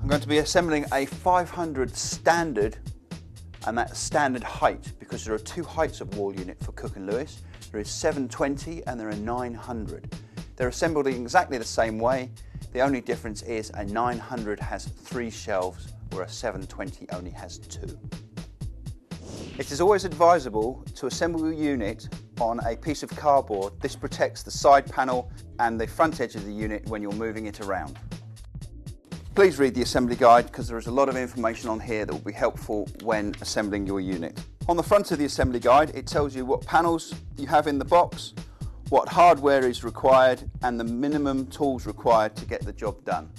I'm going to be assembling a 500 standard, and that's standard height because there are two heights of wall unit for Cooke Lewis. There is 720 and there are 900. They're assembled in exactly the same way. The only difference is a 900 has 3 shelves where a 720 only has 2. It is always advisable to assemble your unit on a piece of cardboard. This protects the side panel and the front edge of the unit when you're moving it around. Please read the assembly guide because there is a lot of information on here that will be helpful when assembling your unit. On the front of the assembly guide, it tells you what panels you have in the box, what hardware is required, and the minimum tools required to get the job done.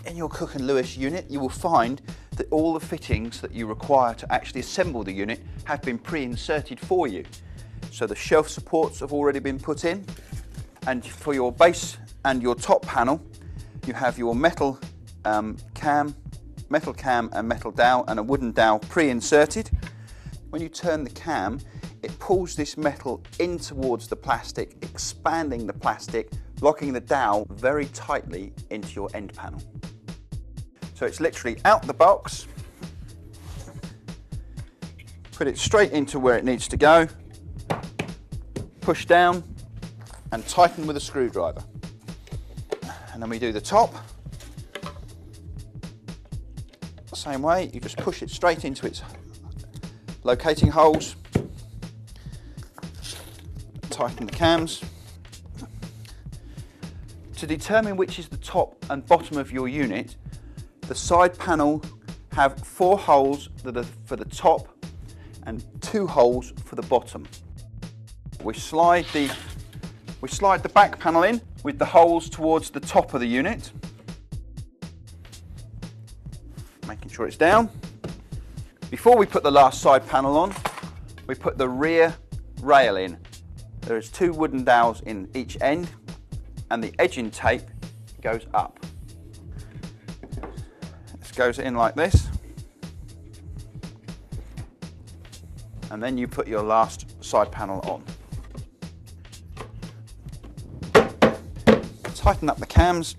In your Cooke Lewis unit, you will find that all the fittings that you require to actually assemble the unit have been pre-inserted for you. So the shelf supports have already been put in, and for your base and your top panel, you have your metal cam and metal dowel and a wooden dowel pre-inserted. When you turn the cam, it pulls this metal in towards the plastic, expanding the plastic, locking the dowel very tightly into your end panel. So it's literally out the box, put it straight into where it needs to go, push down and tighten with a screwdriver. And then we do the top. Same way, you just push it straight into its locating holes, tighten the cams. To determine which is the top and bottom of your unit, the side panel have 4 holes that are for the top and 2 holes for the bottom. We slide the back panel in with the holes towards the top of the unit, making sure it's down. Before we put the last side panel on, we put the rear rail in. There is 2 wooden dowels in each end and the edging tape goes up. This goes in like this, and then you put your last side panel on. Tighten up the cams.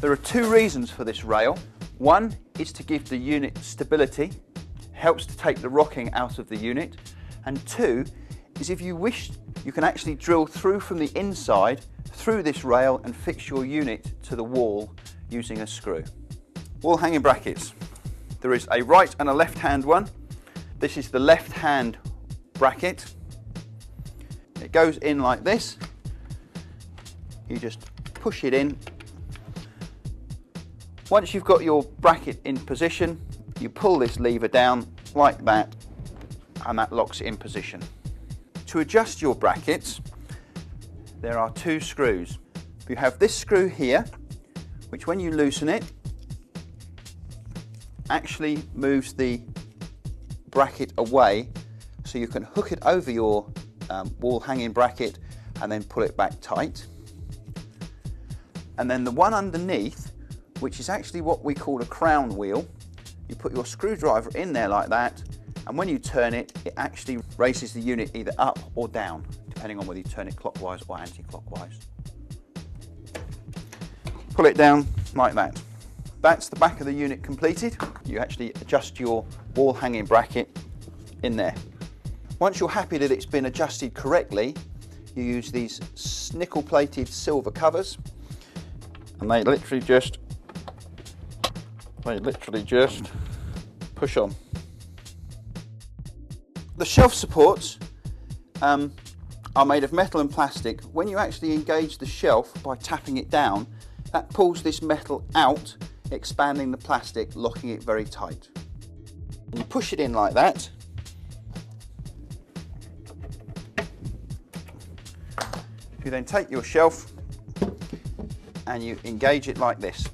There are 2 reasons for this rail. One is to give the unit stability, helps to take the rocking out of the unit, and 2 is if you wish, you can actually drill through from the inside through this rail and fix your unit to the wall using a screw. Wall hanging brackets. There is a right and a left hand one. This is the left hand bracket. It goes in like this. You just push it in. Once you've got your bracket in position, you pull this lever down like that, and that locks it in position. To adjust your brackets, there are 2 screws. You have this screw here, which when you loosen it, actually moves the bracket away, so you can hook it over your wall hanging bracket and then pull it back tight. And then the one underneath, which is actually what we call a crown wheel, you put your screwdriver in there like that, and when you turn it, it actually raises the unit either up or down, depending on whether you turn it clockwise or anti-clockwise. Pull it down like that. That's the back of the unit completed. You actually adjust your wall hanging bracket in there. Once you're happy that it's been adjusted correctly, you use these nickel plated silver covers, and they literally just push on. The shelf supports are made of metal and plastic. When you actually engage the shelf by tapping it down, that pulls this metal out, expanding the plastic, locking it very tight. And you push it in like that. You then take your shelf and you engage it like this.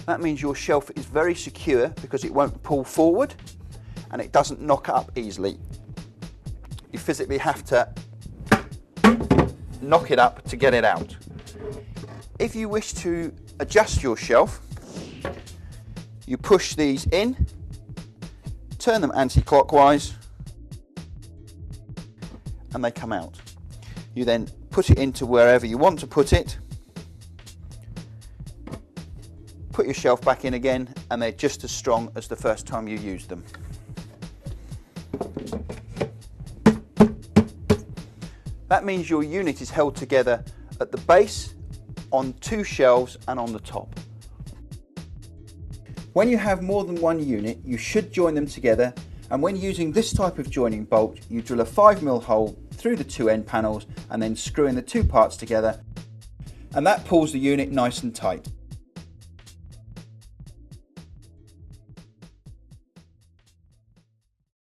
That means your shelf is very secure because it won't pull forward and it doesn't knock up easily. You physically have to knock it up to get it out. If you wish to adjust your shelf, you push these in, turn them anti-clockwise, and they come out. You then put it into wherever you want to put it, put your shelf back in again, and they're just as strong as the first time you used them. That means your unit is held together at the base, on two shelves and on the top. When you have more than one unit, you should join them together, and when using this type of joining bolt, you drill a 5mm hole through the two end panels and then screw in the two parts together, and that pulls the unit nice and tight.